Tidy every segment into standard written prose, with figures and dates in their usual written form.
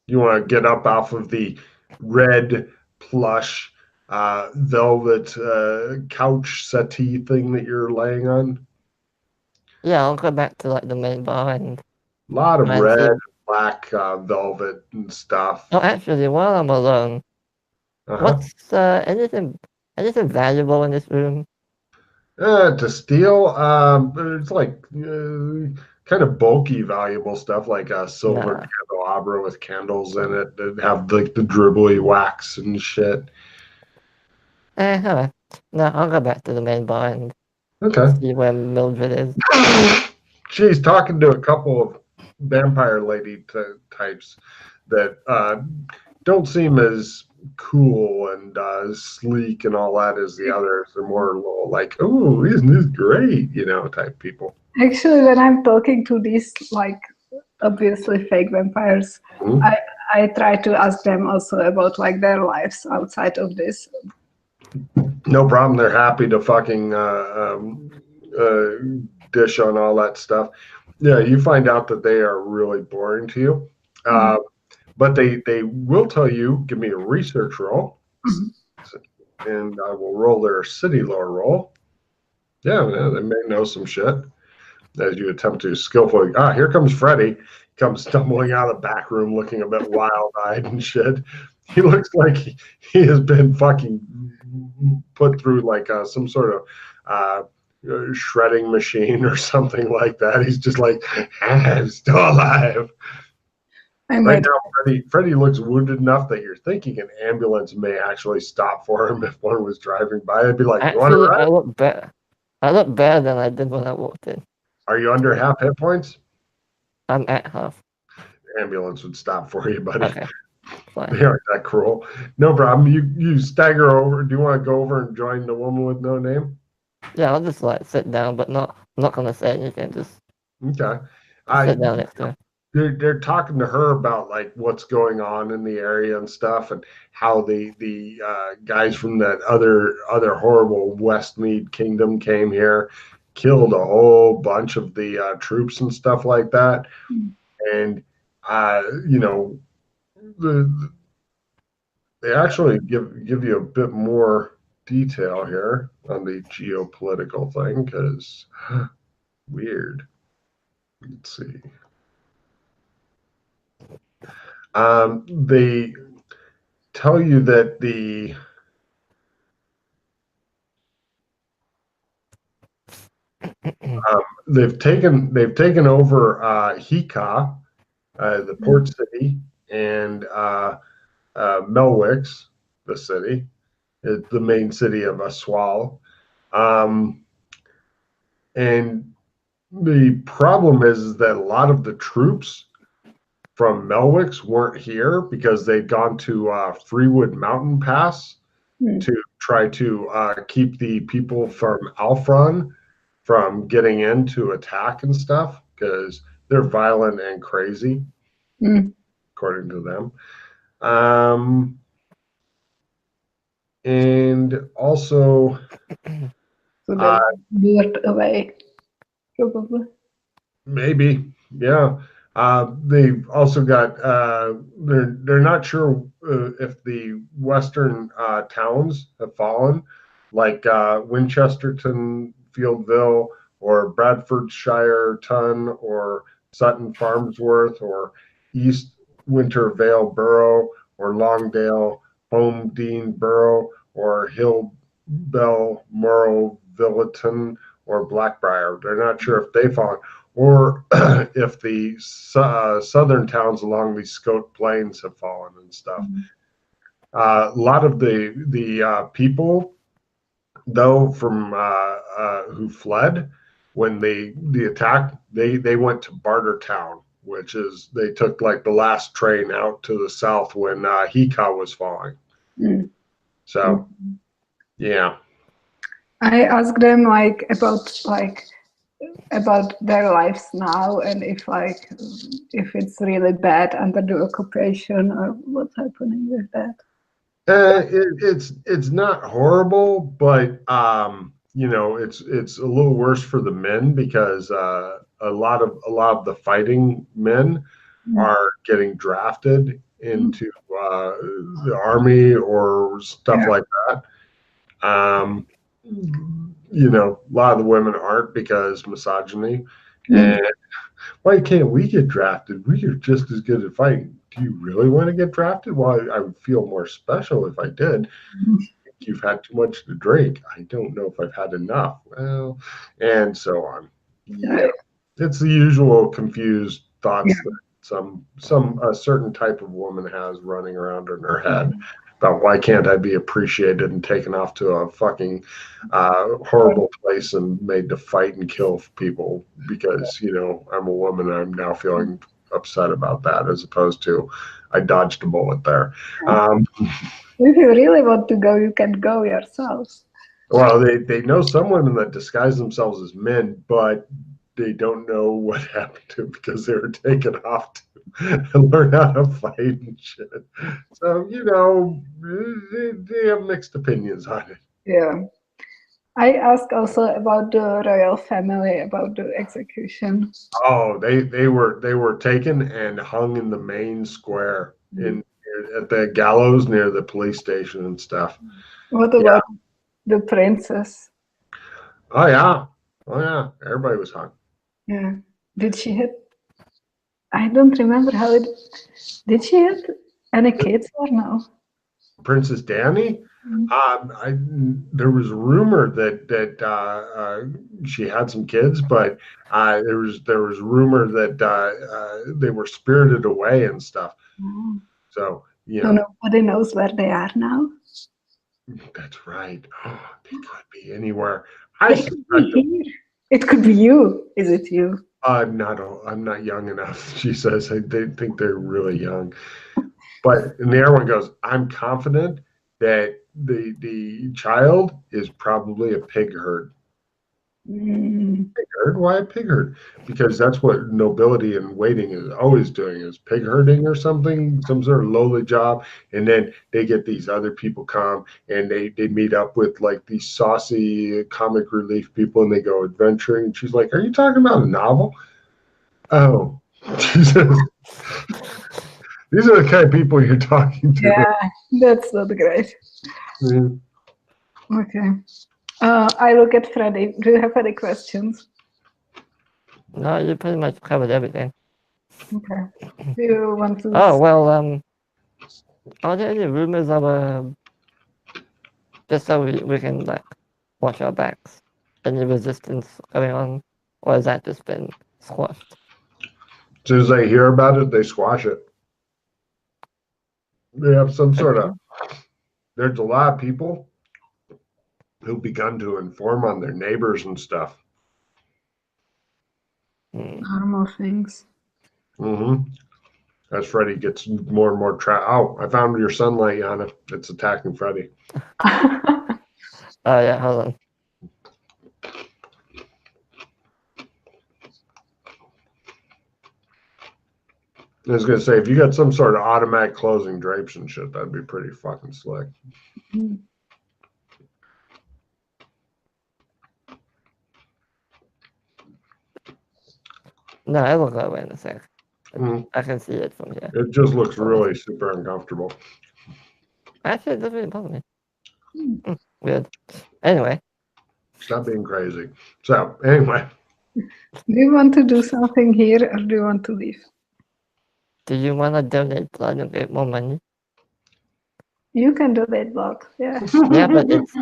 You want to get up off of the red plush velvet couch settee thing that you're laying on. Yeah, I'll go back to like the main bar and A lot of try and red, see. black velvet and stuff. Oh, actually, while I'm alone, Uh-huh. what's anything valuable in this room? To steal, it's like kind of bulky, valuable stuff like a silver Nah. candelabra with candles in it that have like the dribbly wax and shit. Alright. No, I'll go back to the main bar and Okay. see where Mildred is. She's talking to a couple of vampire lady types that don't seem as cool and sleek and all that as the others. They're more little like, oh, isn't this great? Type people. Actually, when I'm talking to these like obviously fake vampires, Mhm. I I try to ask them also about like their lives outside of this. No problem. They're happy to fucking uh, dish on all that stuff. Yeah, you find out that they are really boring to you. Mhm. Uh, but they will tell you, give me a research roll, and I will roll their city lore roll. Yeah, they may know some shit as you attempt to skillfully. Here comes Freddy. Comes stumbling out of the back room looking a bit wild eyed and shit. He looks like he has been fucking put through like some sort of shredding machine or something like that. He's just like, I'm still alive. I Right might. now, Freddie looks wounded enough that you're thinking an ambulance may actually stop for him if one was driving by. I'd be like, "You want to Actually, ride? I look better than I did when I walked in. Are you under half hit points?" I'm at half. Ambulance would stop for you, buddy. Okay, fine. They aren't that cruel. No problem. You stagger over. Do you want to go over and join the woman with no name? Yeah, I'll just like sit down, but I'm not gonna say anything. Okay. Just I sit down next to her. they're talking to her about like what's going on in the area and stuff, and how the guys from that other horrible Westmead Kingdom came here, killed a whole bunch of the troops and stuff like that, and you know the they actually give you a bit more detail here on the geopolitical thing because weird. Let's see. They tell you that they've taken over Hika, the port city, and Melwix, the city, the main city of Aswal. Um, and the problem is that a lot of the troops from Melwix weren't here because they'd gone to Freewood Mountain Pass Hmm. to try to keep the people from Alfron from getting in to attack and stuff because they're violent and crazy, Hmm. according to them. Um, and also, So they uh, lured away, probably. maybe, yeah. They've also got. They're not sure if the western towns have fallen, like Winchesterton, Fieldville, or Bradfordshire Ton, or Sutton Farmsworth, or East Winter Vale Borough, or Longdale Home Dean Borough, or Hillbell Morrow Villeton, or Blackbriar. They're not sure if they've fallen or if the southern towns along the Scott Plains have fallen and stuff. Mhm. A lot of the people, though, from who fled when the attack, they went to Bartertown, which is they took like the last train out to the south when Hika was falling. Hmm. So yeah. I asked them about their lives now and if it's really bad under the occupation or what's happening with that. It's not horrible, but it's a little worse for the men because a lot of the fighting men Mm. are getting drafted into the army or stuff like that. You know, a lot of the women aren't because misogyny. And why can't we get drafted? We are just as good at fighting. Do you really want to get drafted? Well, I would feel more special if I did. You've had too much to drink. I don't know if I've had enough. Well, and so on. Yeah, it's the usual confused thoughts that a certain type of woman has running around in her head about why can't I be appreciated and taken off to a fucking horrible place and made to fight and kill people because, you know, I'm a woman and I'm now feeling upset about that as opposed to I dodged a bullet there. If you really want to go, you can go yourself. Well, they know some women that disguise themselves as men, but they don't know what happened to them because they were taken off to learn how to fight and shit. So, you know, they have mixed opinions on it. Yeah. I asked also about the royal family, about the execution. Oh, they were taken and hung in the main square at the gallows near the police station and stuff. What about the princess? Oh yeah, everybody was hung. Yeah. Did she hit? I don't remember how it. Did she hit any kids or no? Princess Danny. There was a rumor that she had some kids, but there was rumor that they were spirited away and stuff. So So nobody knows where they are now. That's right. They could be anywhere. It could be here. It could be you. Is it you? I'm not young enough. She says they think they're really young. But and the other one goes, I'm confident that the child is probably a pig herd. Pig herd? Why a pig herd? Because that's what nobility in waiting is always doing, is pig herding or something, some sort of lowly job. And then they get these other people come and they meet up with like these saucy comic relief people and they go adventuring. And she's like, are you talking about a novel? Oh, Jesus. These are the kind of people you're talking to. Yeah, that's not great. Okay. I look at Freddy. Do you have any questions? No, you pretty much covered everything. Okay. Do you want to? Oh well, are there any rumors of just so we can like watch our backs? Any resistance going on, or has that just been squashed? As soon as they hear about it, they squash it. They have some sort of. There's a lot of people who've begun to inform on their neighbors and stuff. Normal things. As Freddy gets more and more Oh, I found your sunlight, Yana. It's attacking Freddy. Oh yeah, hold on. I was gonna say, if you got some sort of automatic closing drapes and shit, that'd be pretty fucking slick. No, it will go away in a sec. I can see it from here. It just looks really super uncomfortable. Actually, it doesn't really bother me. Weird. Anyway. Stop being crazy. So, anyway. Do you want to do something here or do you want to leave? Do you want to donate blood and get more money? You can donate blood, yeah. Yeah, but it's...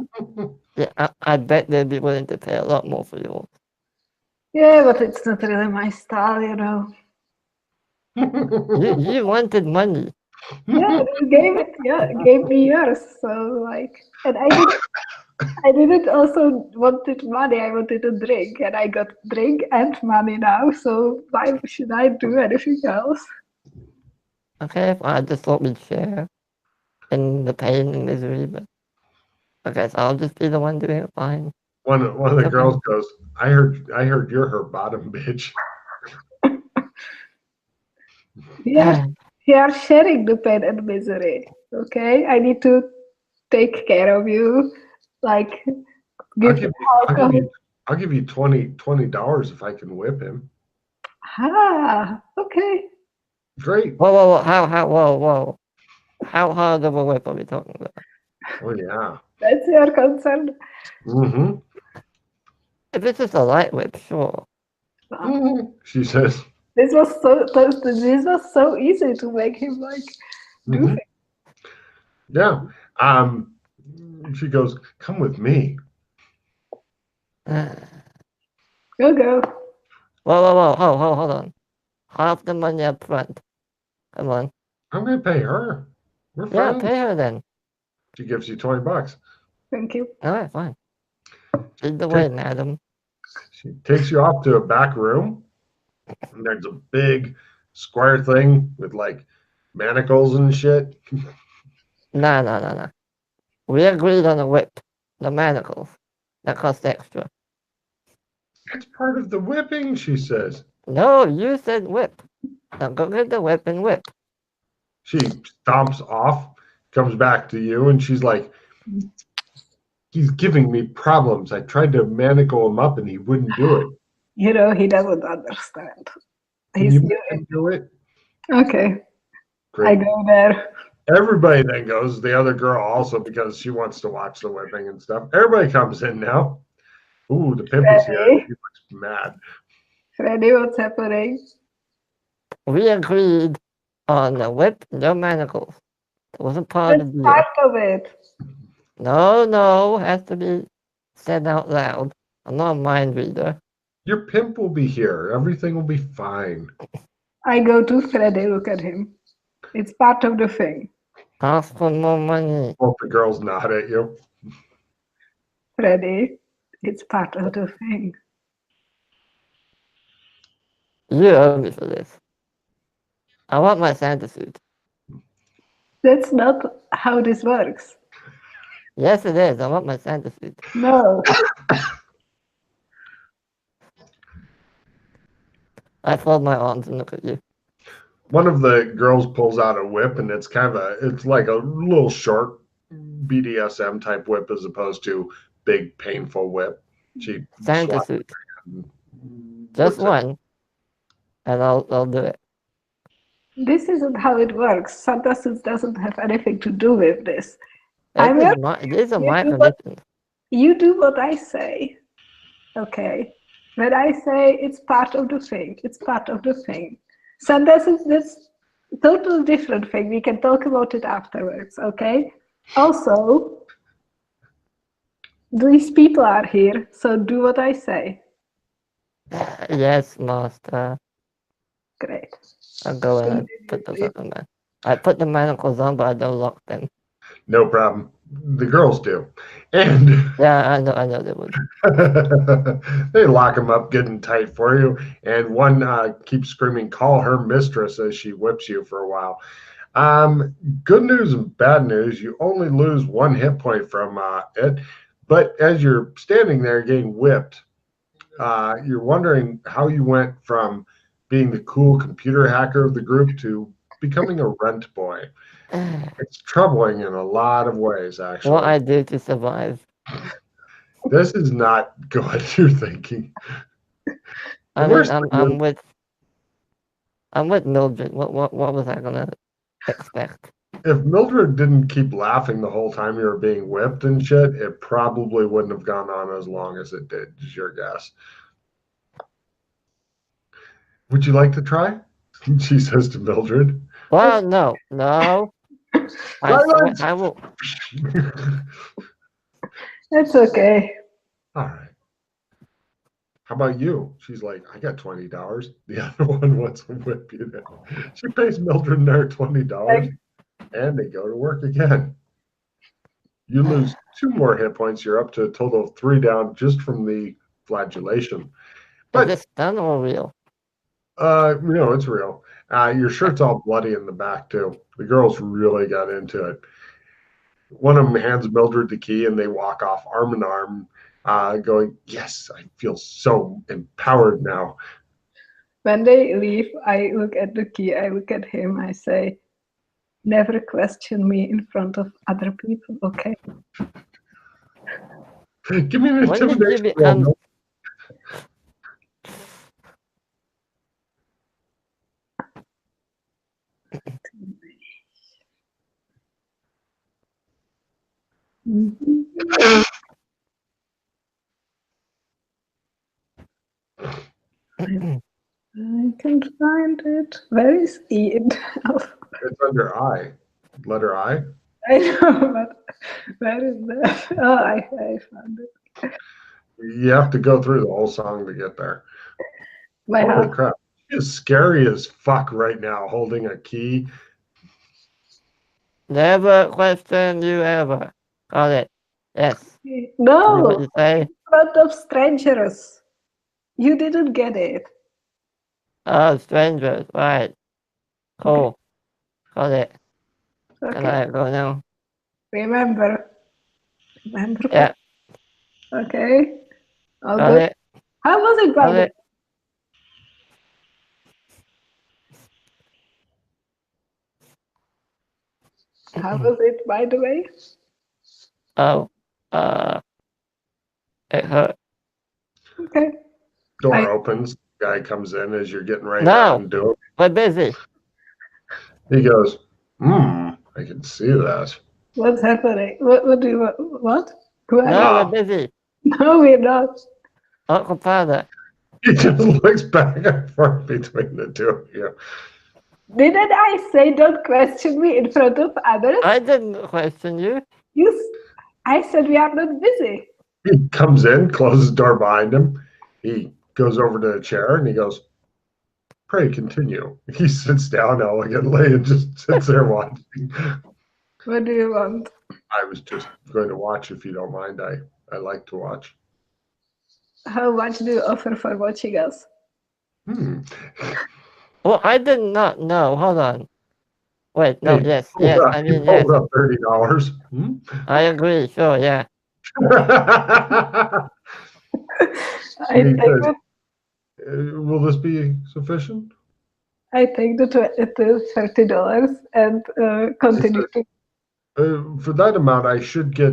Yeah, I bet they'd be willing to pay a lot more for yours. Yeah, but it's not really my style, you know. You wanted money. Yeah, you gave me yours. So like, and I didn't also wanted money. I wanted a drink, and I got drink and money now. So why should I do anything else? Okay, well, I just thought we'd share in the pain and misery, but okay, so I'll just be the one doing it. Fine. One of the girls goes, I heard you're her bottom bitch. Yeah, we are sharing the pain and misery. Okay, I need to take care of you. Like, I'll give you $20 if I can whip him. Ah, okay. Great. Whoa, whoa. How hard of a whip are we talking about? Oh yeah. That's your concern. Mm-hmm. If it's just a light whip, sure. She says. This was so easy to make him like do Mhm. Yeah. Um, she goes, "Come with me." Whoa, Go. hold on. Half the money up front. Come on. I'm gonna pay her. We're Yeah, friends. pay her then. She gives you $20. Thank you. Alright, fine. Lead the way, madam. She takes you off to a back room. And there's a big square thing with like manacles and shit. Nah. We agreed on a whip. The manacles. That cost extra. It's part of the whipping, she says. No, you said whip. Now go get the whip and whip. She stomps off, comes back to you, and she's like, "He's giving me problems. I tried to manacle him up and he wouldn't do it. You know, he doesn't understand. Can He's you new. make him do it?" Okay, I Great. go there. Everybody then goes, the other girl also, because she wants to watch the whipping and stuff. Everybody comes in now. Ooh, the pimp is here. Freddy, He looks mad. Freddy, what's happening? We agreed on the whip, no manacles. It wasn't part That's of the deal. part of it. No, has to be said out loud. I'm not a mind reader. Your pimp will be here. Everything will be fine. I go to Freddy, look at him. It's part of the thing. Ask for more money. Both the girls nod at you. Freddy, it's part of the thing. You owe me for this. I want my Santa suit. That's not how this works. Yes, it is. I want my Santa suit. No. I fold my arms and look at you. One of the girls pulls out a whip, and it's kind of it's like a little short BDSM type whip as opposed to big painful whip. She Santa slaps suit. it. Just one. And I'll do it. This isn't how it works. Santa suit doesn't have anything to do with this. These are my you do what- conditions. You do what I say. Okay. When I say it's part of the thing, it's part of the thing. Santa suit, that's a total different thing. We can talk about it afterwards, okay? Also, these people are here, so do what I say. Yes, master. Great. I'll go in and put those on, man. I put the manacles on, but I don't lock them. No problem. The girls do. And Yeah, I know they would. they lock them up good and tight for you. And one keeps screaming, "Call her mistress," as she whips you for a while. Good news and bad news. You only lose 1 hit point from it. But as you're standing there getting whipped, you're wondering how you went from being the cool computer hacker of the group to becoming a rent boy. It's troubling in a lot of ways, actually. What I do to survive. This is not good, you're thinking. I Worst mean, thing I'm with Mildred. What was I gonna expect? if Mildred didn't keep laughing the whole time you were being whipped and shit, it probably wouldn't have gone on as long as it did, is your guess. Would you like to try? She says to Mildred. Well, no. Silence! I will. That's okay. All right. How about you? She's like, I got $20. The other one wants to whip you now. She pays Mildred and her $20, and they go to work again. You lose 2 more hit points. You're up to a total of 3 down just from the flagellation. Is But this done or real? it's real. Your shirt's all bloody in the back too. The girls really got into it. One of them hands Mildred the key, and they walk off arm in arm, going, "Yes, I feel so empowered now." When they leave, I look at the key, I look at him, I say, never question me in front of other people, okay? Give me an When did you intimidation become? roll. I can find it. Where is E in the alphabet? It's under I. Letter I. I know, but where is that? Oh, I found it. You have to go through the whole song to get there. My Holy heart. crap. She's scary as fuck right now, holding a key. Never question you ever. Got it. Yes. See what No, you say? in front of strangers. You didn't get it. Oh, strangers. Right. Cool. Got it. Can Okay. I go now? Remember. Remember. Yeah. Okay. All Got good. it. How was it, by Got the it. How was it, by the way? Oh. It hurt. Okay. Door opens. Guy comes in as you're getting ready to No. undo it. We're busy. He goes, I can see that. What's happening? What do you want? What? Who are No, you? we're busy. No, we're not. Uncle Father. He just looks back and forth between the two of you. Didn't I say don't question me in front of others? I didn't question you. I said we are not busy. He comes in, closes the door behind him. He goes over to a chair and he goes, pray continue. He sits down elegantly and just sits there watching. What do you want? I was just going to watch if you don't mind. I like to watch. How much do you offer for watching us? Well, I did not know. Hold on. Wait, no, Hey, yes. hold up, I you mean, yes. pulled up $30. I agree. Sure, yeah. I think that Will this be sufficient? I think that it is $30 and continue to. For that amount, I should get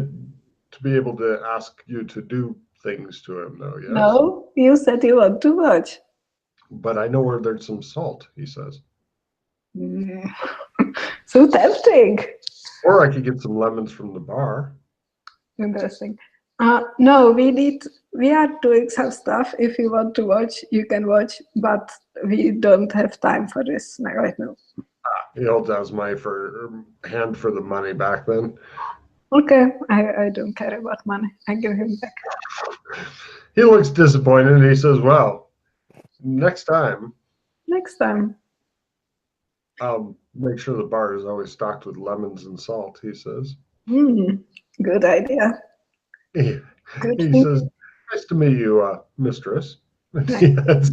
to be able to ask you to do things to him, though, yes? No, you said you want too much. But I know where there's some salt, he says. So tempting. Or I could get some lemons from the bar. Interesting. No, we are doing some stuff. If you want to watch, you can watch, but we don't have time for this right now. He holds out his hand for the money back then. Okay, I don't care about money. I give him back. He looks disappointed and he says, well, next time, I'll make sure the bar is always stocked with lemons and salt, he says. Good idea. He Good says, nice to meet you, mistress. Yes.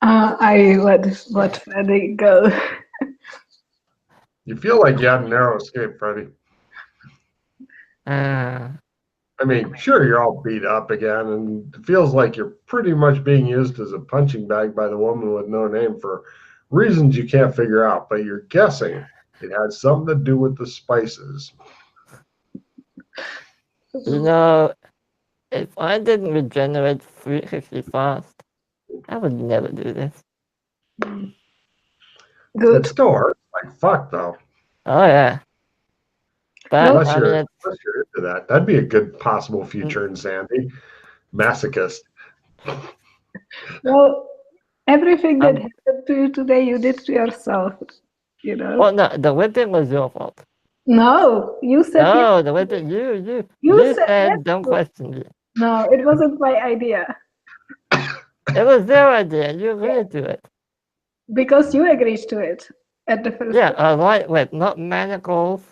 I let Freddy go. You feel like you had a narrow escape, Freddie. I mean, sure, you're all beat up again, and it feels like you're pretty much being used as a punching bag by the woman with no name for reasons you can't figure out, but you're guessing it had something to do with the spices. You know, if I didn't regenerate 350 fast, I would never do this. Good. It still hurts like fuck, though. Oh, yeah. But, Unless I you're, mean, unless you're into that. That'd be a good possible future in Sandy. Masochist. Well, everything that happened to you today, you did to yourself. You know. Well, no, the whipping was your fault. No, you said. No, the whipping, you said don't question me. No, it wasn't my idea. It was their idea. You agreed to it. Because you agreed to it at the first. Yeah, a light whip, not manacles.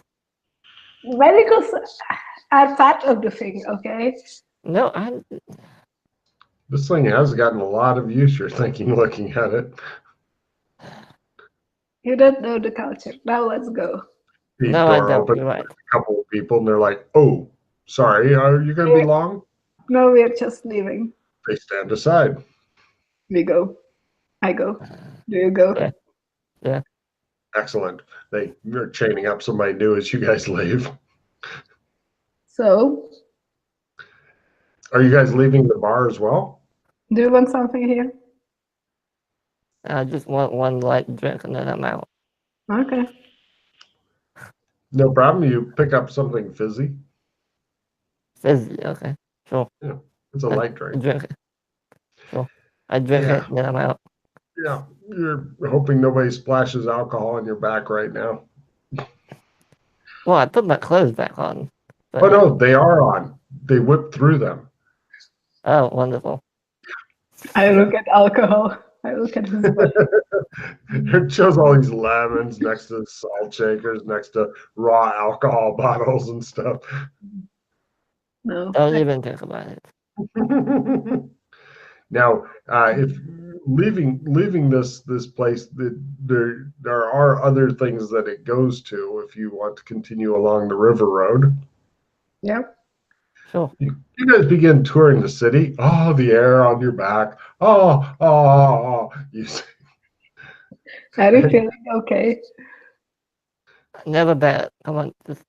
Manacles are part of the thing, okay? No, This thing has gotten a lot of use, you're thinking, looking at it. You don't know the culture. Now let's go. The no, I door don't. opens, You're right. a couple of people, and they're like, oh, sorry, are you going to be long? No, we're just leaving. They stand aside. We go. I go. Do you go? Yeah. Excellent. They're chaining up somebody new as you guys leave. So, Are you guys leaving the bar as well? do you want something here? I just want one light drink and then I'm out. Okay. No problem. You pick up something fizzy. Fizzy, okay. Sure. Yeah, it's a I light drink. drink it. Sure. I drink Yeah, it, then I'm out. yeah. You're hoping nobody splashes alcohol on your back right now. Well, I put my clothes back on. Oh But no, they are on. They whip through them. oh, wonderful. I look at alcohol. I look at his body. It shows all these lemons next to salt shakers, next to raw alcohol bottles and stuff. No. Don't even think about it. Now, if leaving this place, there are other things that it goes to if you want to continue along the river road. Yep. Sure. You guys begin touring the city. Oh, the air on your back. Oh. Are you feeling okay? Never bad. Come on, just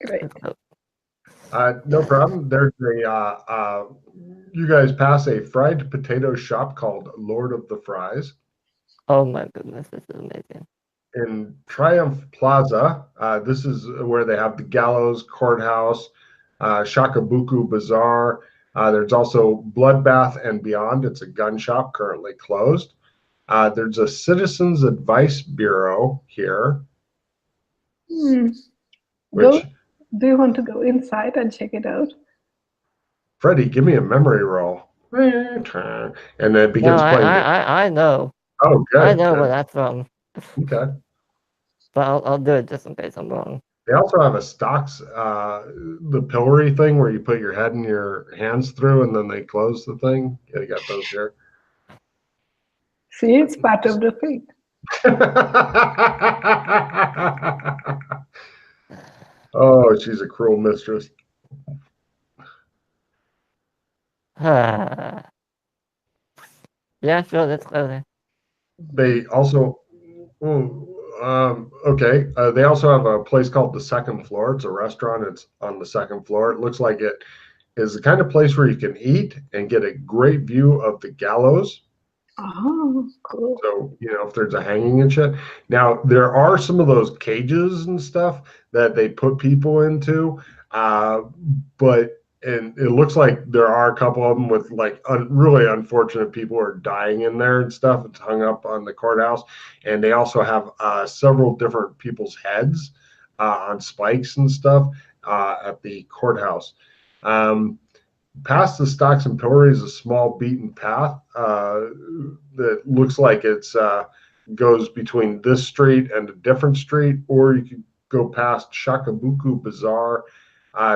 Great. let's go. No problem. There's you guys pass a fried potato shop called Lord of the Fries. Oh my goodness, this is amazing. In Triumph Plaza, this is where they have the Gallows Courthouse, Shakabuku Bazaar. There's also Bloodbath and Beyond. It's a gun shop currently closed. There's a Citizens Advice Bureau here, Hmm. which, Do you want to go inside and check it out? Freddie, give me a memory roll. And then it No, begins playing. I know. Oh, good. I know Good. where that's from. Okay. But I'll do it just in case I'm wrong. They also have a stocks, the pillory thing where you put your head and your hands through and then they close the thing. Yeah, you got those here. See, it's part of the thing. Oh, she's a cruel mistress. Yeah, sure, let's go there. They also, okay. They also have a place called the Second Floor. It's a restaurant. It's on the second floor. It looks like it is the kind of place where you can eat and get a great view of the gallows. Oh, cool. So, if there's a hanging and shit. Now, there are some of those cages and stuff that they put people into, and it looks like there are a couple of them with like really unfortunate people who are dying in there and stuff. It's hung up on the courthouse. And they also have several different people's heads on spikes and stuff at the courthouse. Past the stocks and pillory is a small beaten path that looks like it's goes between this street and a different street, or you could go past Shakabuku Bazaar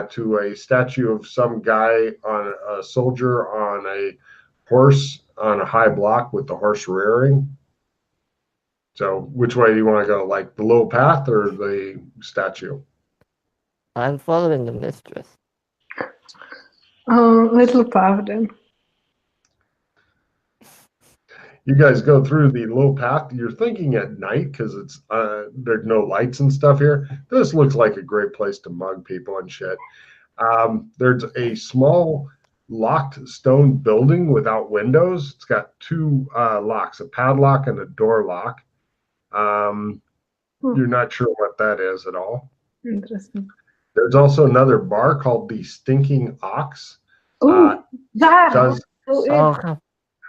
to a statue of some guy on a soldier on a horse on a high block with the horse rearing. So, which way do you want to go? Like the little path or the statue? I'm following the mistress. Little path then. You guys go through the little path. You're thinking at night because it's there's no lights and stuff here. This looks like a great place to mug people and shit. There's a small locked stone building without windows. It's got two locks, a padlock and a door lock. You're not sure what that is at all. Interesting. There's also another bar called the Stinking Ox. Oh, that. Does Oh,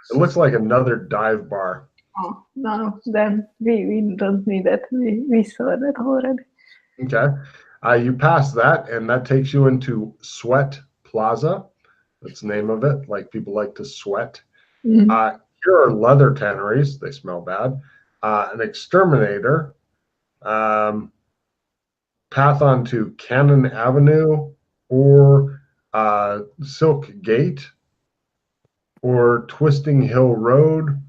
It looks like another dive bar. Oh, no, then we don't need that. We saw that already. Okay. You pass that, and that takes you into Sweat Plaza. That's the name of it. Like people like to sweat. Mm-hmm. Here are leather tanneries. They smell bad. An exterminator. Path onto Cannon Avenue or Silk Gate or Twisting Hill Road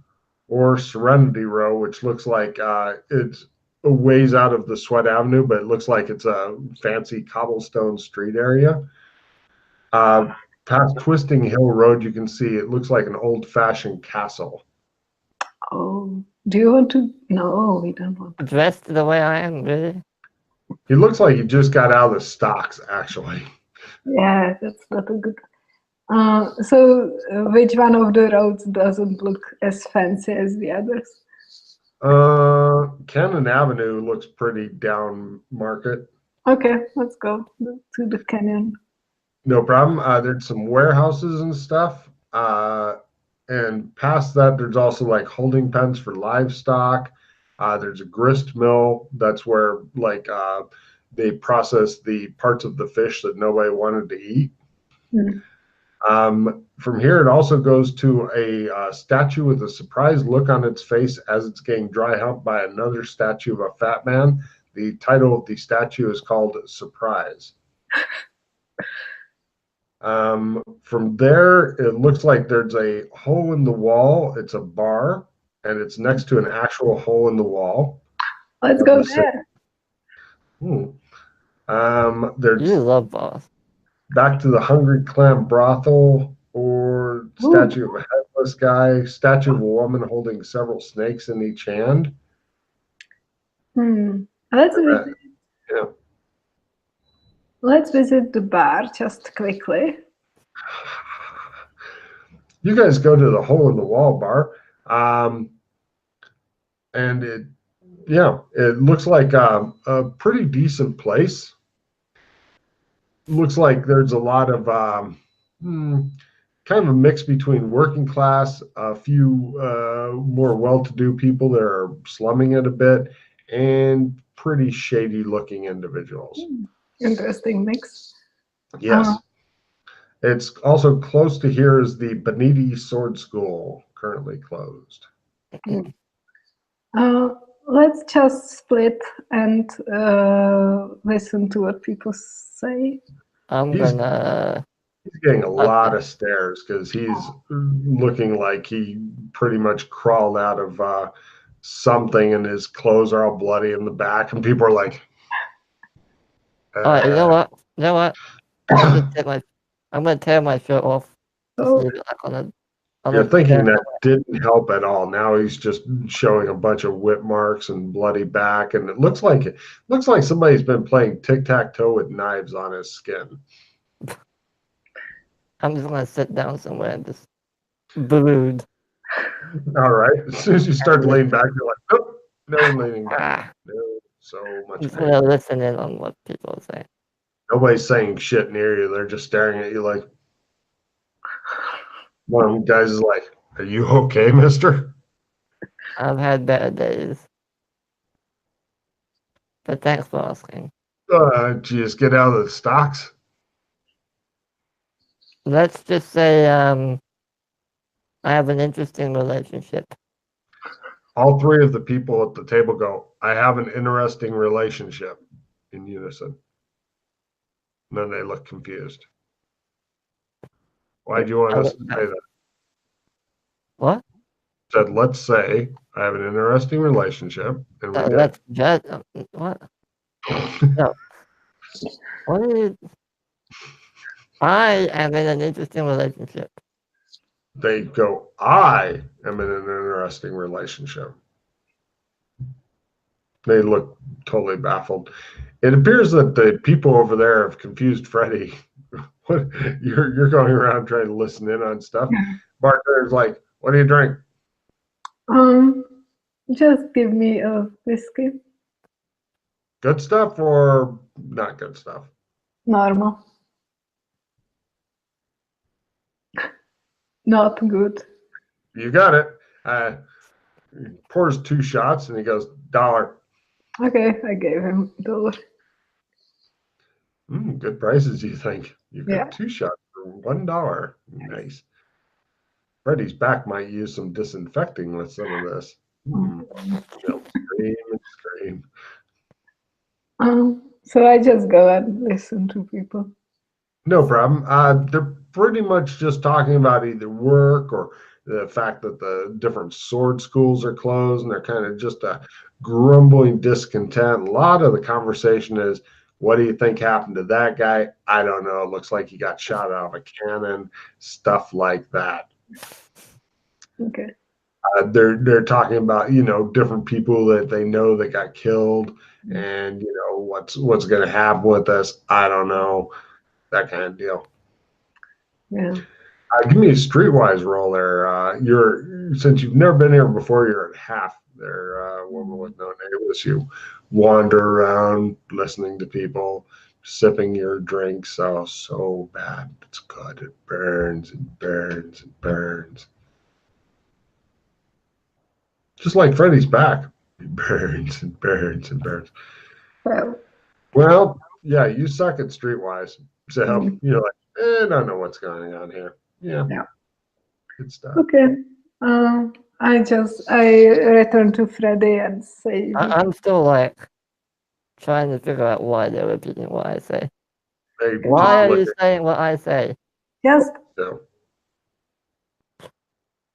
or Serenity Row, which looks like it's a ways out of the Sweat Avenue, but it looks like it's a fancy cobblestone street area. Past Twisting Hill Road, you can see it looks like an old-fashioned castle. Oh, do you want to? No, we don't want to. dressed the way I am, really? He looks like he just got out of the stocks, actually. Yeah, that's not a good. So which one of the roads doesn't look as fancy as the others? Cannon Avenue looks pretty down market. Okay, let's go to the canyon. No problem. There's some warehouses and stuff. And past that, there's also like holding pens for livestock. There's a grist mill. That's where like they process the parts of the fish that nobody wanted to eat. Hmm. From here, it also goes to a statue with a surprised look on its face as it's getting dry humped by another statue of a fat man. The title of the statue is called Surprise. From there, it looks like there's a hole in the wall. It's a bar, and it's next to an actual hole in the wall. Let's Of go the same- there. There's You love boss. back to the Hungry Clam Brothel or statue of a headless guy, statue of a woman holding several snakes in each hand. Let's visit. Yeah. Let's visit the bar just quickly. You guys go to the hole in the wall bar, and it looks like a pretty decent place. Looks like there's a lot of kind of a mix between working class, a few more well-to-do people that are slumming it a bit, and pretty shady-looking individuals. Interesting mix. Yes. It's also close to here is the Beniti Sword School, currently closed. Let's just split and listen to what people say. I'm He's- gonna. He's getting a lot of stares because he's looking like he pretty much crawled out of something, and his clothes are all bloody in the back, and people are like, Alright, you know what? You know what? I'm gonna tear my shirt off. Just So leave it like on You're the thinking that didn't help at all. Now he's just showing a bunch of whip marks and bloody back, and it looks like somebody's been playing tic-tac-toe with knives on his skin. I'm just gonna sit down somewhere and just brood. All right. As soon as you start to lean back, you're like, nope, no leaning back. Ah, No, so I'm much just pain. gonna listen in on what people say. Nobody's saying shit near you. They're just staring at you like. One of them guys is like, "Are you okay, mister?" I've had better days. But thanks for asking. Just get out of the stocks. Let's just say I have an interesting relationship. All three of the people at the table go, "I have an interesting relationship," in unison. And then they look confused. Why do you want us to say that? What? Said, let's say I have an interesting relationship, and we did. Let's judge. What? No. What is? I am in an interesting relationship. They go, I am in an interesting relationship. They look totally baffled. It appears that the people over there have confused Freddie. What you're going around trying to listen in on stuff. Bartender's like, "What do you drink?" Just give me a whiskey. Good stuff or not good stuff? Normal. Not good. You got it. He pours 2 shots and he goes, $1. Okay, I gave him $1. Good prices, you think? You've got Yeah. 2 shots for $1. Nice. Freddie's back might use some disinfecting with some of this. They'll scream and scream. So I just go and listen to people. No problem. They're pretty much just talking about either work or the fact that the different sword schools are closed, and they're kind of just a grumbling discontent. A lot of the conversation is, what do you think happened to that guy? I don't know. It looks like he got shot out of a cannon, stuff like that. Okay. They're talking about, different people that they know that got killed, and what's going to happen with us. I don't know, that kind of deal. Yeah. Give me a streetwise roll there. since you've never been here before, you're at half there, woman with no neighbors. You wander around listening to people, sipping your drinks. Oh, so bad. It's good. It burns and burns and burns. Just like Freddy's back. It burns and burns and burns. Well, yeah, you suck at Streetwise. So you're like, I don't know what's going on here. Yeah. Good stuff. Okay. I return to Freddy and say. I'm still like trying to figure out why they're repeating what I say. Why are you saying what I say? Just So.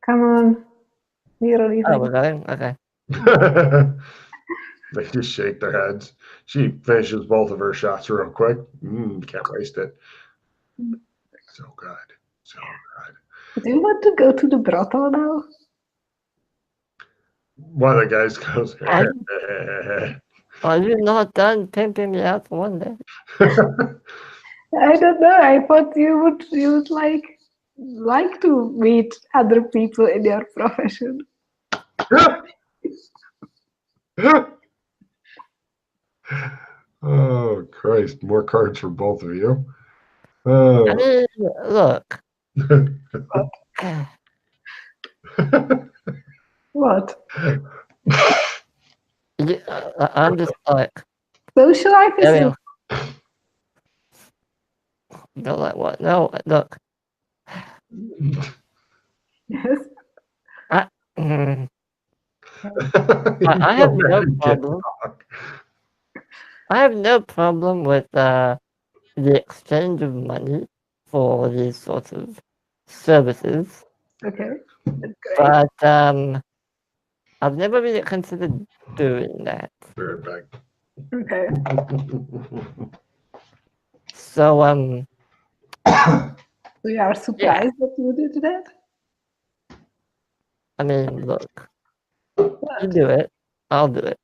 come on. We're leaving. Oh, we're going? Okay. They just shake their heads. She finishes both of her shots real quick. Can't waste it. So good. So good. Do you want to go to the brothel now? One of the guys goes, Are you not done pimping me out for one day? I don't know. I thought you would like to meet other people in your profession. Oh Christ! More cards for both of you. I mean, look. What? I'm just like. Social life is. You're like what? No, look. Yes. I have no problem. I have no problem with the exchange of money for these sorts of services. Okay. That's great. But I've never really considered doing that. Okay. So We are surprised that you did that. I mean, look. You do it. I'll do it.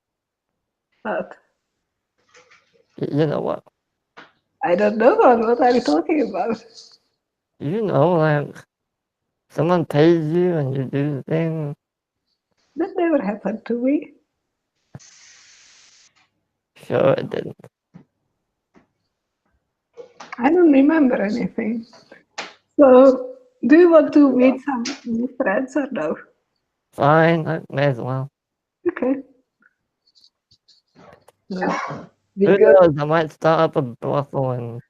What? You know what? I don't know what are you talking about. You know, like someone pays you and you do the thing. That never happened to me. Sure, it didn't. I don't remember anything. So, do you want to meet some new friends or no? Fine, I may as well. Okay. No. Who knows? I might start up a brothel and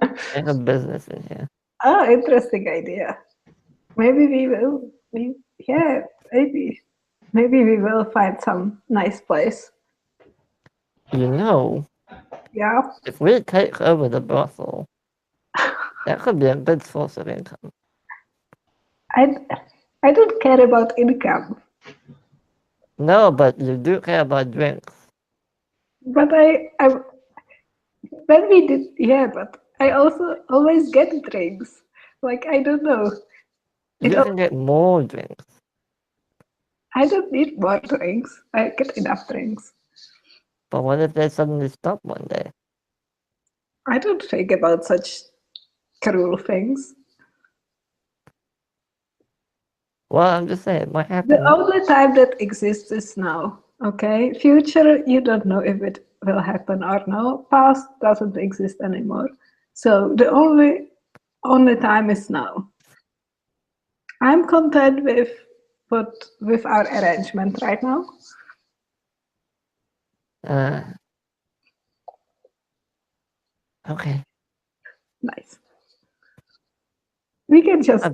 make a business in here. Oh, interesting idea. Maybe we will. Maybe. Maybe we will find some nice place. You know, Yeah. if we take over the brothel, that could be a good source of income. I don't care about income. No, but you do care about drinks. But when we did, but I also always get drinks. Like, I don't know. You can get more drinks. I don't need more drinks. I get enough drinks. But what if they suddenly stop one day? I don't think about such cruel things. Well, I'm just saying, it might happen. The only time that exists is now. Okay? Future, you don't know if it will happen or no. Past doesn't exist anymore. So the only time is now. I'm content with our arrangement right now. Okay. Nice. We can just.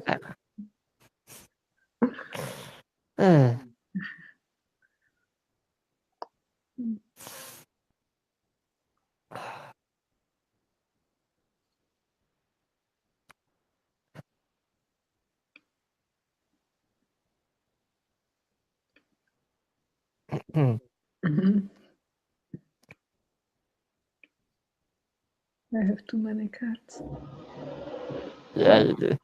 I have too many cards. Yeah, you do.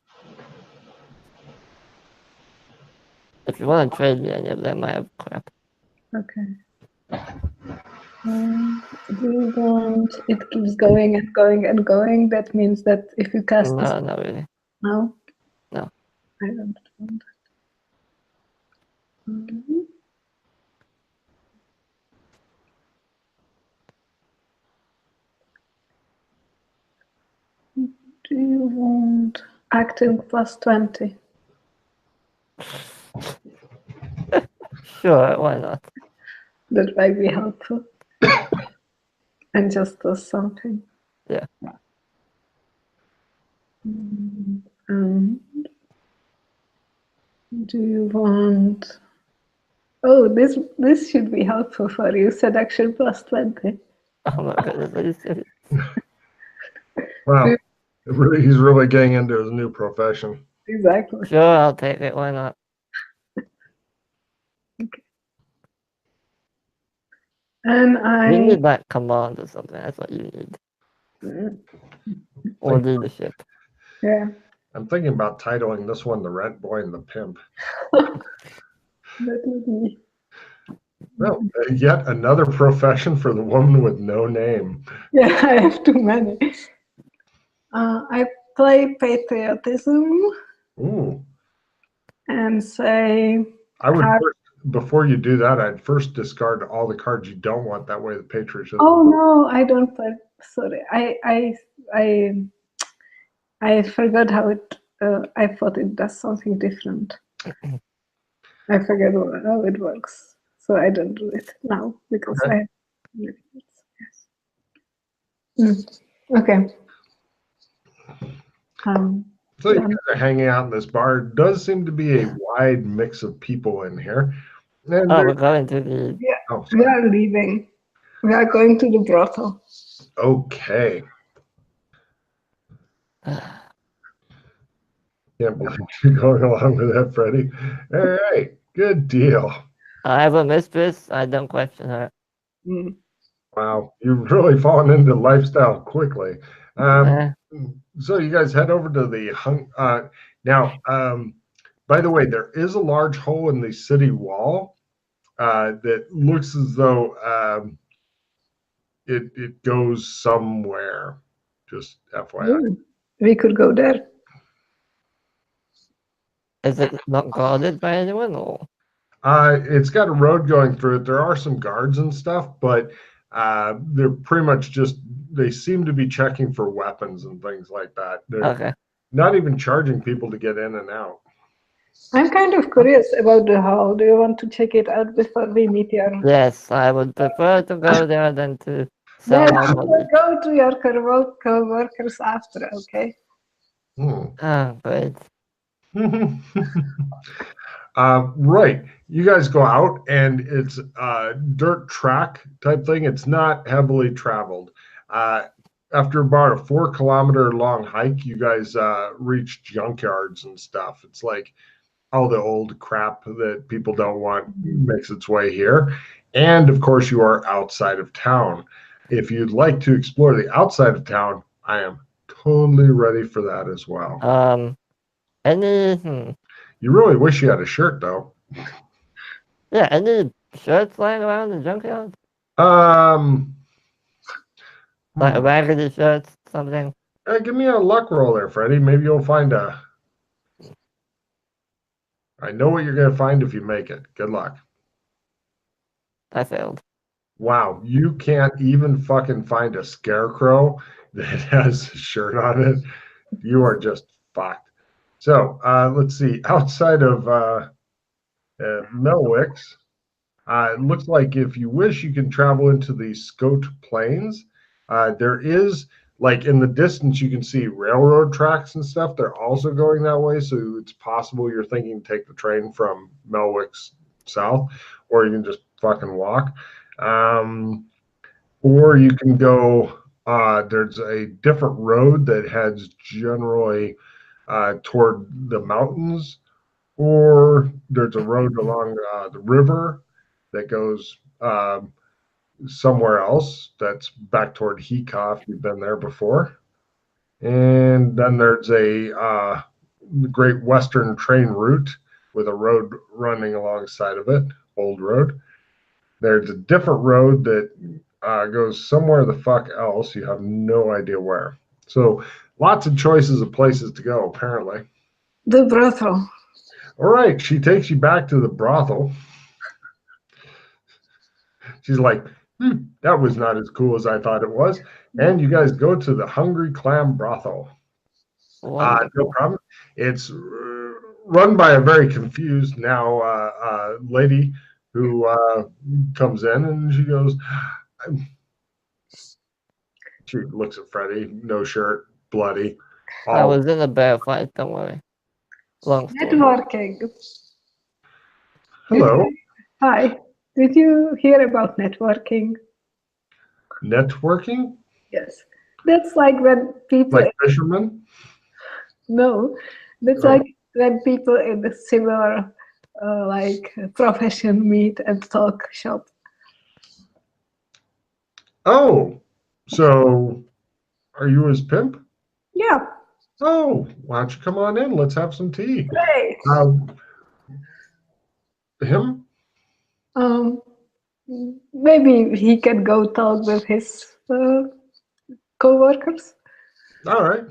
If you want to trade me any of them, I have crap. Okay. Do you want it keeps going and going and going? That means that if you cast No, not really. No? No. I don't want that. Mhm. Do you want acting plus 20? Sure, why not? That might be helpful. And just does something. Yeah. Um, do you want? Oh, this should be helpful for you. Seduction plus 20. Oh my goodness, are you serious? Wow. He's really getting into his new profession. Exactly. Sure, I'll take it. Why not? And You I. need like command or something. That's what you need. Or leadership. Yeah. I'm thinking about titling this one The Rentboy and the Pimp. That would be. Well, yet another profession for the woman with no name. Yeah, I have too many. I play patriotism Ooh. and say. I would first, before you do that, I'd first discard all the cards you don't want. That way the patriotism. Oh no, I don't play. Sorry, I forgot how it. I thought it does something different. I forget how it works, so I don't do it now because Okay. I have. Yes. Okay. So you guys are hanging out in this bar. It does seem to be a wide mix of people in here. And Oh, we're going to the. Yeah, oh, we are leaving. We are going to the brothel. okay. Can't believe you're going along with that, Freddie. All right, good deal. I have a mistress. I don't question her. Mm. Wow, you've really fallen into lifestyle quickly. Eh, So you guys head over to the now. By the way, there is a large hole in the city wall that looks as though it goes somewhere. Just FYI. Mm. We could go there. is it not guarded by anyone or? It's got a road going through it. There are some guards and stuff, but they're pretty much just, they seem to be checking for weapons and things like that. They're Okay. not even charging people to get in and out. I'm kind of curious about the hall. Do you want to check it out before we meet your? Yes, I would prefer to go there than to sell Then my I will body. go to your co-workers after. Okay. Oh, great. Right. You guys go out and it's a dirt track type thing. It's not heavily traveled. After about a 4 kilometer long hike, you guys reach junkyards and stuff. It's like all the old crap that people don't want makes its way here. And of course, you are outside of town. If you'd like to explore the outside of town, I am totally ready for that as well. Any You really wish you had a shirt, though. yeah, any shirts lying around the junkyard? Um, Like raggedy shirts, something? give me a luck roll there, Freddie. Maybe you'll find a. I know what you're going to find if you make it. Good luck. I failed. Wow, you can't even fucking find a scarecrow that has a shirt on it. You are just fucked. So let's see. Outside of Melwicks, it looks like if you wish, you can travel into the Scout Plains. There is, like in the distance, you can see railroad tracks and stuff. They're also going that way. So it's possible you're thinking take the train from Melwicks south, or you can just fucking walk. Or you can go, there's a different road that heads generally toward the mountains, or there's a road along the river that goes somewhere else that's back toward Heka if you've been there before. And then there's a Great Western train route with a road running alongside of it, old road. There's a different road that goes somewhere the fuck else. You have no idea where. So lots of choices of places to go, apparently. The brothel. All right, she takes you back to the brothel. She's like, that was not as cool as I thought it was. And you guys go to the Hungry Clam Brothel. No Wonderful. problem. It's run by a very confused now lady who comes in and she goes, she looks at Freddie, no shirt, bloody. I was in a bear fight, don't worry. Long story. Networking. Hello. Hi. Did you hear about networking? Networking? Yes. That's like when people... Like fishermen? No. That's Oh. like when people in a similar profession meet and talk shop. Oh, so are you his pimp? Yeah. Oh, why don't you come on in? Let's have some tea. Great. Him? Maybe he can go talk with his co-workers. All right.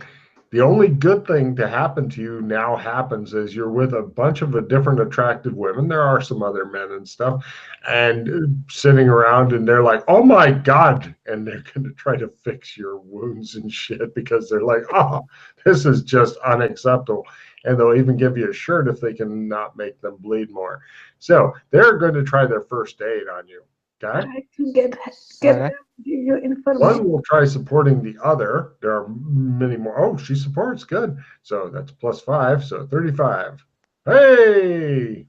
The only good thing to happen to you now happens is you're with a bunch of different attractive women. There are some other men and stuff, and sitting around, and they're like, "Oh my God!" And they're going to try to fix your wounds and shit because they're like, "Oh, this is just unacceptable." And they'll even give you a shirt if they can not make them bleed more. So they're going to try their first aid on you. Okay. I can get Okay. you information. One will try supporting the other. There are many more. Oh, she supports. Good. So that's +5. So 35. Hey!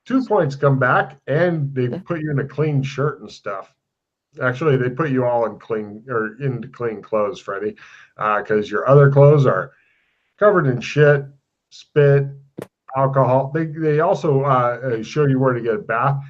2 points come back, and they put you in a clean shirt and stuff. Actually, they put you all in into clean clothes, Freddie, because your other clothes are covered in shit, spit, alcohol. They also show you where to get a bath.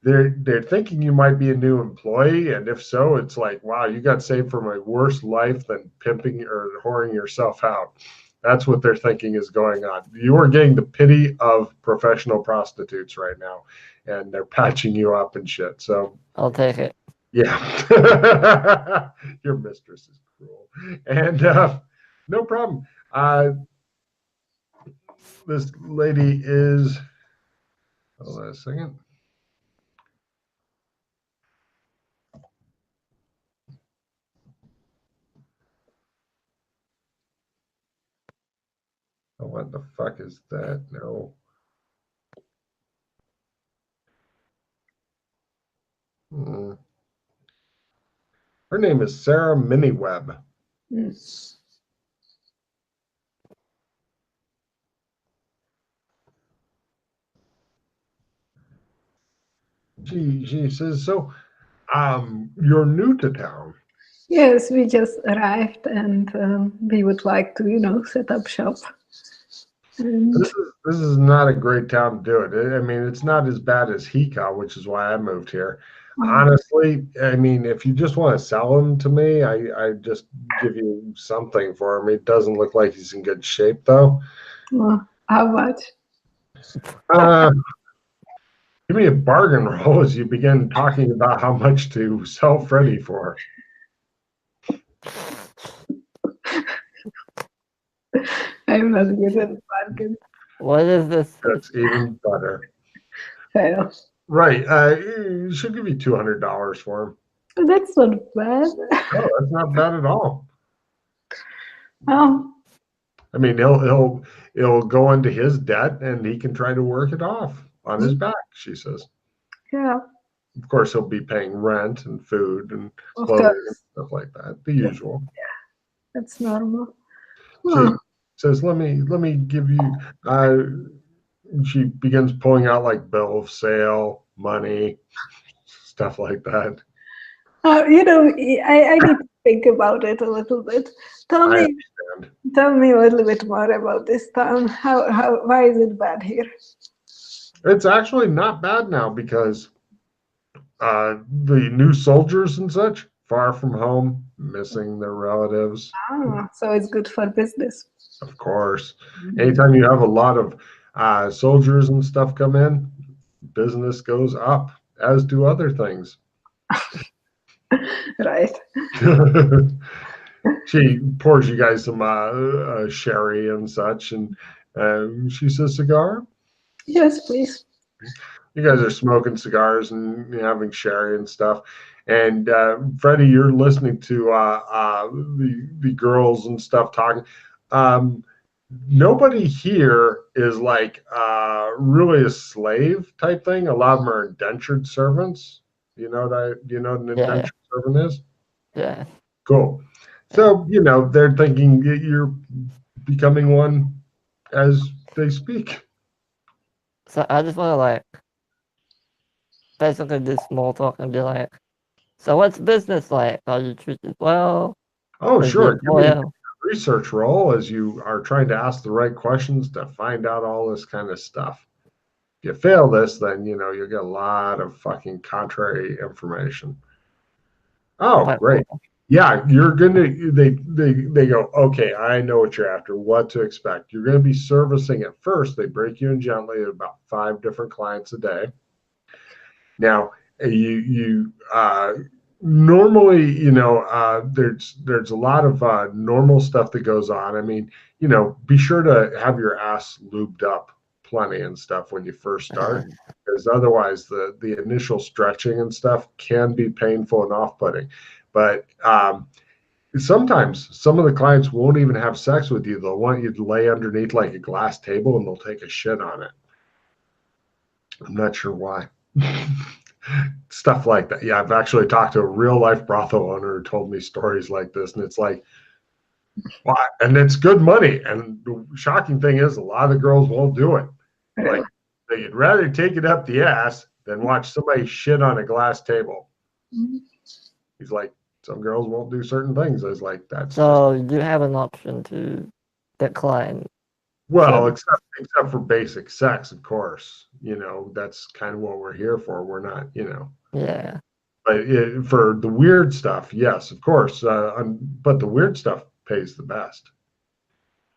They're thinking you might be a new employee, and if so, it's like, wow, you got saved from a worse life than pimping or whoring yourself out. That's what they're thinking is going on. You are getting the pity of professional prostitutes right now, and they're patching you up and shit. So I'll take it. yeah, your mistress is cruel, and no problem. This lady is. Hold on a second. Oh, what the fuck is that? No. Her name is Sarah Miniweb. She says, so you're new to town. Yes, we just arrived, and we would like to, set up shop. And This is not a great town to do it. I mean, it's not as bad as Hika, which is why I moved here. Honestly, I mean, if you just want to sell him to me, I just give you something for him. It doesn't look like he's in good shape, though. How much? Give me a bargain roll as you begin talking about how much to sell Freddy for. I'm not good at bargains. What is this? That's even better. Fail. Right. She'll give you $200 for him. That's not bad. Oh, that's not bad at all. Oh. I mean, he'll go into his debt and he can try to work it off on his back, she says. Yeah. Of course, he'll be paying rent and food and clothing and stuff like that. The usual. Yeah, that's normal. She says, "Let me give you." She begins pulling out like bill of sale, money, stuff like that. I need to think about it a little bit. Tell me a little bit more about this town. Why is it bad here? It's actually not bad now because the new soldiers and such, far from home, missing their relatives. So it's good for business. Of course. Anytime you have a lot of soldiers and stuff come in, business goes up, as do other things. Right. She pours you guys some sherry and such, and She says, cigar? Yes, please. You guys are smoking cigars and having sherry and stuff. And Freddie, you're listening to the girls and stuff talking. Um, Nobody here is like really a slave type thing. A lot of them are indentured servants. Do you know what an Yeah, indentured servant is? yeah. Cool. So, they're thinking you're becoming one as they speak. So I just want to like basically do small talk and be like, so what's business like? Are you treated well? Oh, Is the sure. Give me a employer? research role as you are trying to ask the right questions to find out all this kind of stuff. If you fail this, then, you'll get a lot of fucking contrary information. Oh, Quite great. cool. Yeah, you're gonna they go, okay, I know what you're after, what to expect. You're gonna be servicing at first, they break you in gently at about 5 different clients a day. Now, you normally, there's a lot of normal stuff that goes on. I mean, be sure to have your ass lubed up plenty and stuff when you first start, because otherwise the initial stretching and stuff can be painful and off-putting. But sometimes some of the clients won't even have sex with you. They'll want you to lay underneath like a glass table and they'll take a shit on it. I'm not sure why. Stuff like that. Yeah, I've actually talked to a real life brothel owner who told me stories like this, and it's like, why? And it's good money. And the shocking thing is, a lot of the girls won't do it. Really? Like, they'd rather take it up the ass than watch somebody shit on a glass table. Mhm. He's like, some girls won't do certain things. I was like, that's just So you have an option to decline. well, service. except for basic sex, of course. That's kind of what we're here for. We're not, Yeah. but for the weird stuff, yes, of course. But the weird stuff pays the best.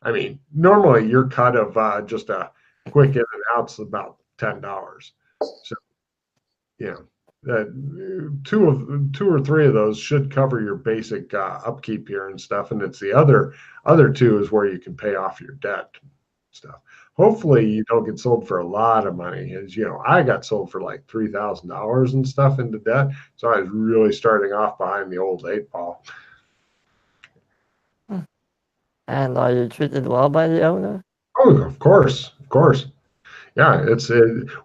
I mean, normally your cut of just a quick in and out's about $10. So, two or three of those should cover your basic upkeep here and stuff, and it's the other two is where you can pay off your debt stuff. Hopefully, you don't get sold for a lot of money. As I got sold for like $3,000 and stuff into debt, so I was really starting off behind the old 8 ball. And are you treated well by the owner? Oh, of course, of course. Yeah,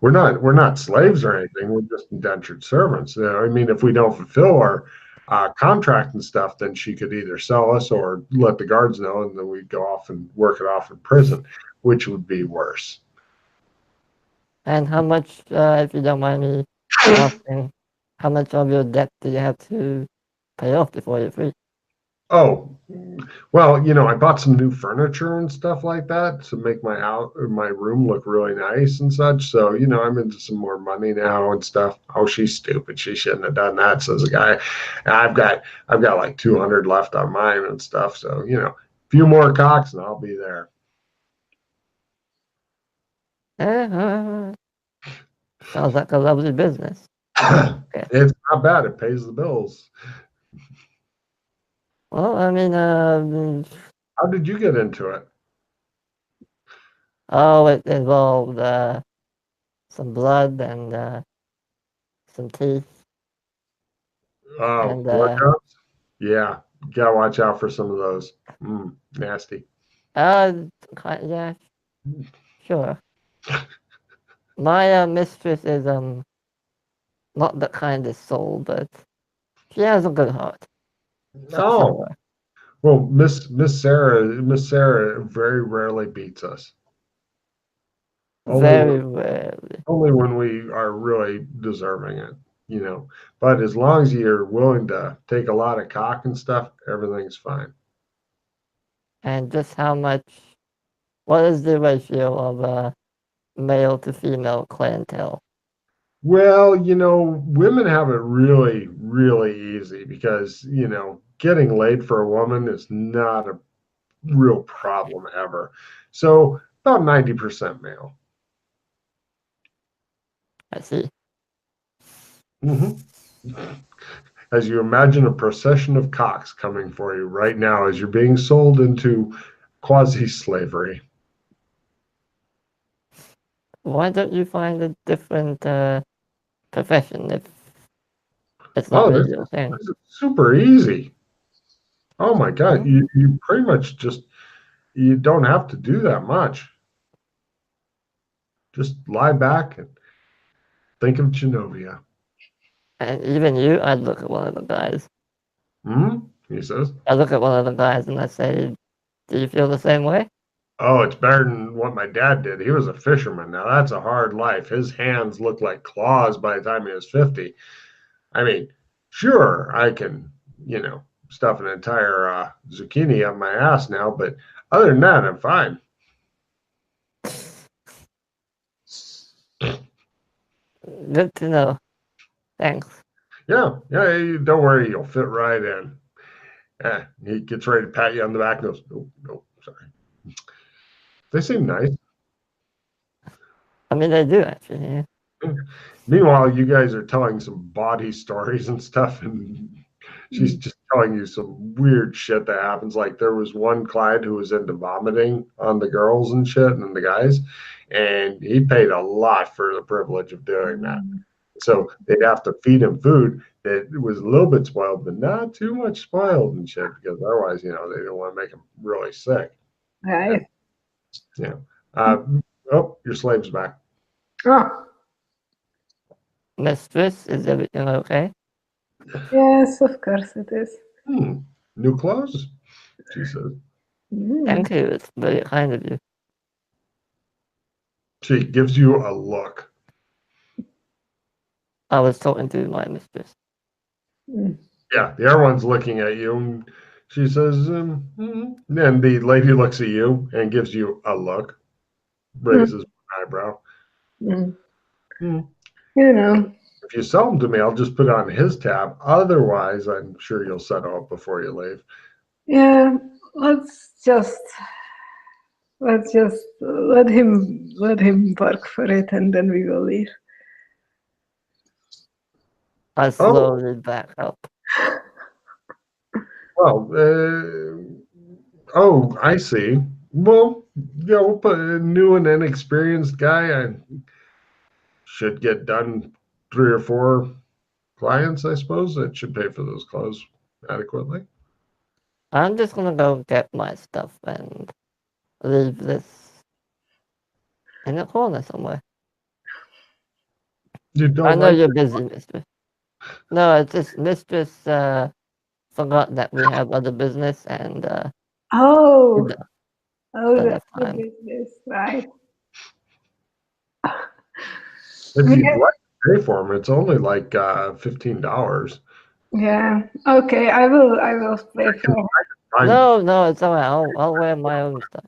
we're not slaves or anything. We're just indentured servants. I mean, if we don't fulfill our contract and stuff, then she could either sell us or let the guards know, and then we'd go off and work it off in prison, which would be worse. And how much, if you don't mind me asking, how much of your debt do you have to pay off before you're free? Oh, well, I bought some new furniture and stuff like that to make my room look really nice and such. So, I'm into some more money now and stuff. Oh, she's stupid. She shouldn't have done that, says the guy. And I've got like 200 left on mine and stuff. So, a few more cocks and I'll be there. Sounds like a lovely business. It's not bad. It pays the bills. Well, I mean, How did you get into it? it involved some blood and some teeth. Oh, And blood drops? Yeah, you gotta watch out for some of those. Nasty. yeah, sure. My mistress is not the kindest soul, but she has a good heart. Oh, Somewhere. well, Miss Sarah very rarely beats us. Only Very rarely. only when we are really deserving it. But as long as you're willing to take a lot of cock and stuff, everything's fine. And just how much, what is the ratio of male to female clientele? Well, women have it really, really easy because, getting laid for a woman is not a real problem ever. So about 90% male. I see. As you imagine a procession of cocks coming for you right now as you're being sold into quasi slavery. Why don't you find a different profession if it's not Oh, really your thing? this is super easy. Oh my God, Oh. you pretty much just you don't have to do that much. Just lie back and think of Genovia. And even you, I'd look at one of the guys. He says. I look at one of the guys and I say, "Do you feel the same way?" Oh, it's better than what my dad did. He was a fisherman. Now that's a hard life. His hands look like claws by the time he was 50. I mean, sure, I can, stuff an entire zucchini up my ass now, but other than that, I'm fine. Good to know. Thanks. Yeah, don't worry, you'll fit right in. He gets ready to pat you on the back and goes, no, sorry. They seem nice. I mean, they do actually. Yeah. Meanwhile, you guys are telling some body stories and stuff, and she's just telling you some weird shit that happens. Like there was one client who was into vomiting on the girls and shit and the guys, and he paid a lot for the privilege of doing that. So they'd have to feed him food that was a little bit spoiled, but not too much spoiled and shit, because otherwise, they don't want to make him really sick. Right. Yeah. Oh, your slave's back. Oh, Mistress, is everything okay? yes, of course it is. New clothes, she says. Thank you. It's very kind of you. She gives you a look. I was talking to my mistress. Yeah, the other one's looking at you, and she says, and the lady looks at you and gives you a look, raises an eyebrow. If you sell them to me, I'll just put it on his tab. Otherwise, I'm sure you'll settle up before you leave. Yeah, let's just let him work for it, and then we will leave. I slowly back up. Well, I see. Well, we'll put a new and inexperienced guy. I should get done 3 or 4 clients, I suppose. That should pay for those clothes adequately. I'm just gonna go get my stuff and leave this in a corner somewhere. You don't I know like you're busy, mistress. No, it's just mistress forgot that we have other business and that's the business, right? If you'd like to pay for them, it's only like $15. Yeah. Okay. I will pay for. No, it's alright. I'll wear my own stuff.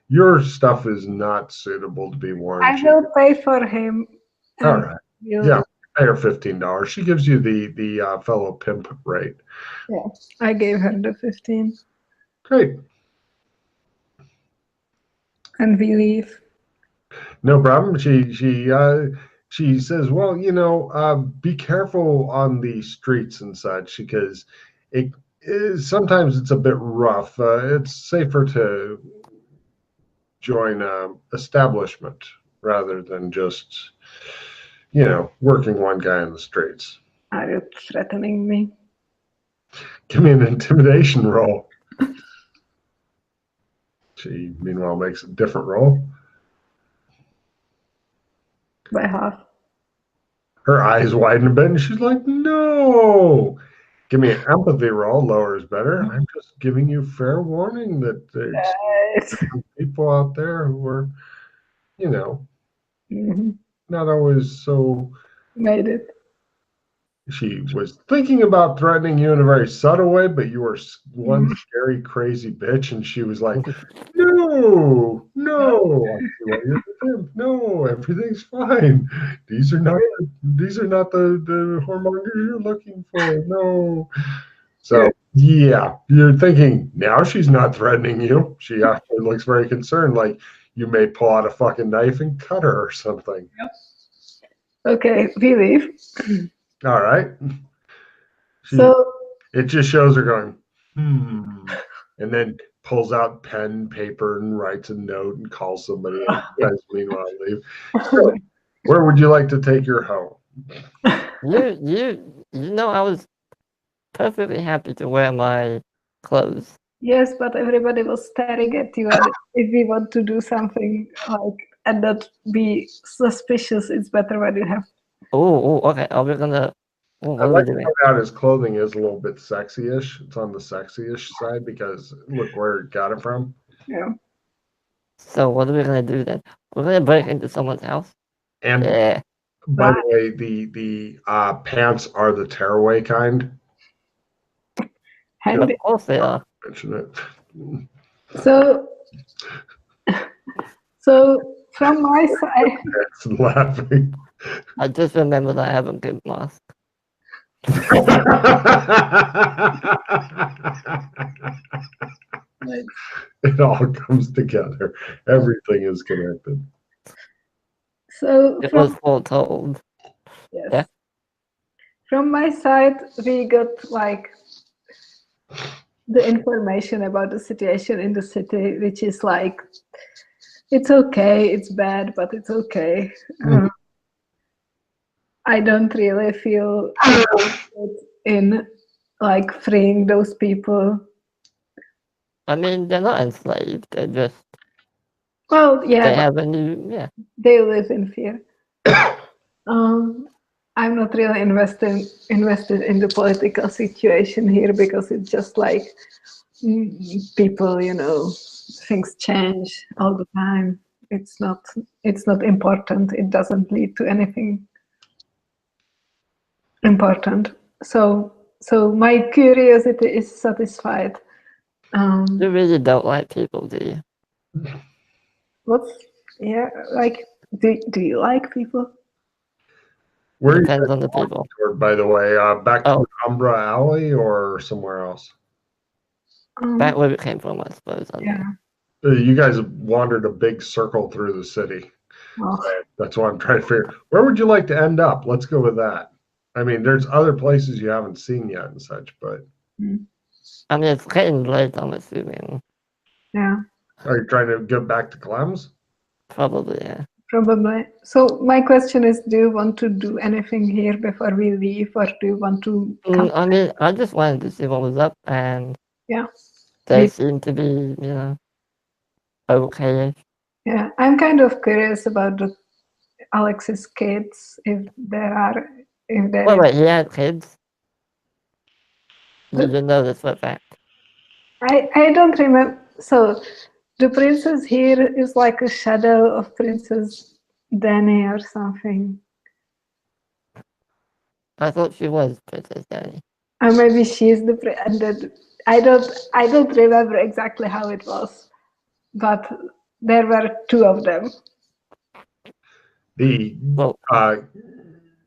Your stuff is not suitable to be worn. I will pay for him. All right. Yeah, pay her $15. She gives you the fellow pimp rate. Yeah, I gave her the 15. Great. And we leave. No problem. She says, well, be careful on the streets and such, because sometimes it's a bit rough. It's safer to join a establishment rather than just, working one guy in the streets. Are you threatening me? Give me an intimidation roll. She, meanwhile, makes a different roll. By half. Her eyes widen a bit, and she's like, no. Give me an empathy roll. Lower is better. I'm just giving you fair warning that there's some people out there who are, not always so. Made it. She was thinking about threatening you in a very subtle way, but you were one scary, crazy bitch, and she was like, no, no, everything's fine. These are not the whoremongers you're looking for. No. So yeah, you're thinking now she's not threatening you. She actually looks very concerned, like you may pull out a fucking knife and cut her or something. Yep. Okay, we leave. All right. So it just shows her going, and then pulls out pen, paper, and writes a note and calls somebody. And you guys meanwhile leave. So, where would you like to take your hoe? You know, I was perfectly happy to wear my clothes. Yes, but everybody was staring at you, and if we want to do something like and not be suspicious, it's better when you have. Oh, okay. Are we gonna? What I'd are we like to doing? point out his clothing is a little bit sexy-ish. It's on the sexy-ish side because look where it got it from. Yeah. So what are we gonna do then? We're gonna break into someone's house. And Yeah. by the way, the pants are the tearaway kind. Of course they are. Mention it. So, so from my side, It's laughing. I just remembered I have a good mask. It all comes together. Everything is connected. so It from was foretold. yes, Yeah. from my side, we got like the information about the situation in the city, which is like it's okay, it's bad, but it's okay. I don't really feel in like freeing those people. I mean, they're not enslaved. They're just Well, yeah, they but have a new they live in fear. I'm not really invested in the political situation here because it's just like people, you know, things change all the time. It's not important. It doesn't lead to anything important. So my curiosity is satisfied. You really don't like people, do you? What's like? Do you like people? Where are you Depends guys on the walking people. toward, by the way? Back to Oh. Umbra Alley or somewhere else? Back where we came from, I suppose. I don't Yeah. know. You guys have wandered a big circle through the city. Well, That's what I'm trying to figure. Where would you like to end up? Let's go with that. I mean, there's other places you haven't seen yet and such, but I mean, it's getting late, I'm assuming. yeah. are you trying to get back to Clem's? Probably, yeah. Probably. So my question is, do you want to do anything here before we leave, or do you want to come? I mean, I just wanted to see what was up, and Yeah. they seem to be, you know, okay. Yeah, I'm kind of curious about Alex's kids, if there Wait, he had kids? Did you know this for a fact? I don't remember. So the princess here is like a shadow of Princess Danny or something. I thought she was Princess Danny. Or maybe she's the and then I don't remember exactly how it was, but there were two of them.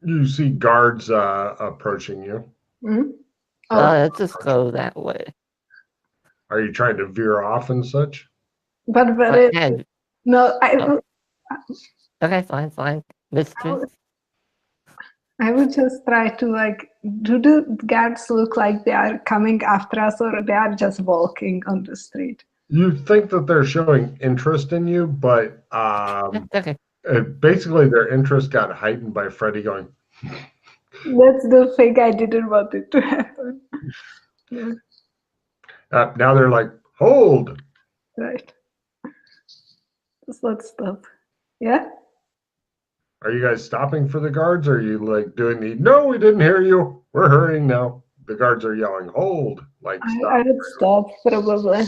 You see guards approaching you. Mm-hmm. Let's just go that way. Are you trying to veer off and such? But no, okay, fine. Mistress. I would just try to like, do the guards look like they are coming after us, or they are just walking on the street? You think that they're showing interest in you, but Okay. Basically their interest got heightened by Freddy going. That's the thing I didn't want it to happen. Yeah. Now they're like, hold. Right. Just let's stop. Yeah. Are you guys stopping for the guards? Or are you like doing the, no, we didn't hear you. We're hurrying now. The guards are yelling, hold. Like, stop. I would stop, probably.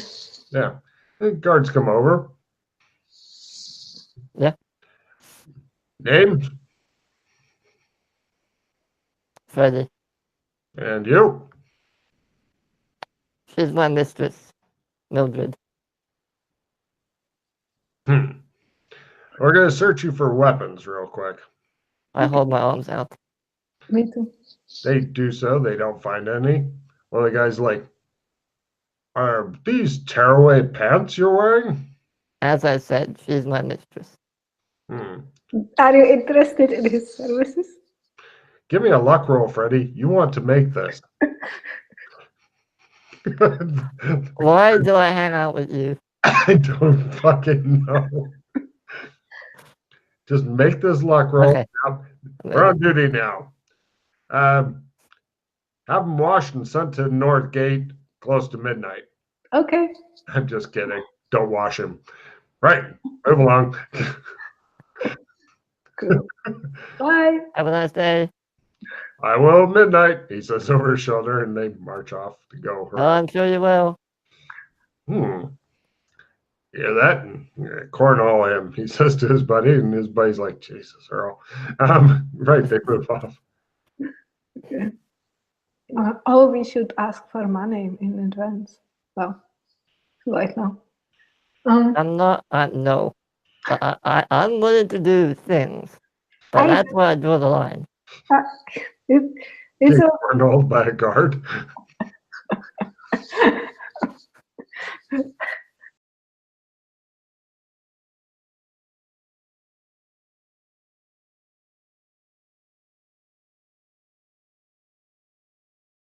Yeah. The guards come over. Yeah. Names? Freddy. And you? She's my mistress, Mildred. We're going to search you for weapons real quick. I hold my arms out. Me too. They do so. They don't find any. Well, the guy's like, are these tearaway pants you're wearing? As I said, she's my mistress. Are you interested in his services? Give me a luck roll, Freddy. You want to make this. Why do I hang out with you? I don't fucking know. Just make this luck roll. Okay. We're on duty now. Have them washed and sent to North Gate close to midnight. Okay. I'm just kidding. Don't wash him. Right. Move along. Cool. Bye. Have a nice day. I will at midnight, he says over his shoulder, and they march off to go. Oh, I'm sure you will. Hear that? And, cornhole him, he says to his buddy, and his buddy's like, Jesus, Earl. Right, they move off. Okay. Oh, we should ask for money in advance. Well, right now. I'm not. No. I'm willing to do things, but that's where I draw the line. It's cornholed by a guard.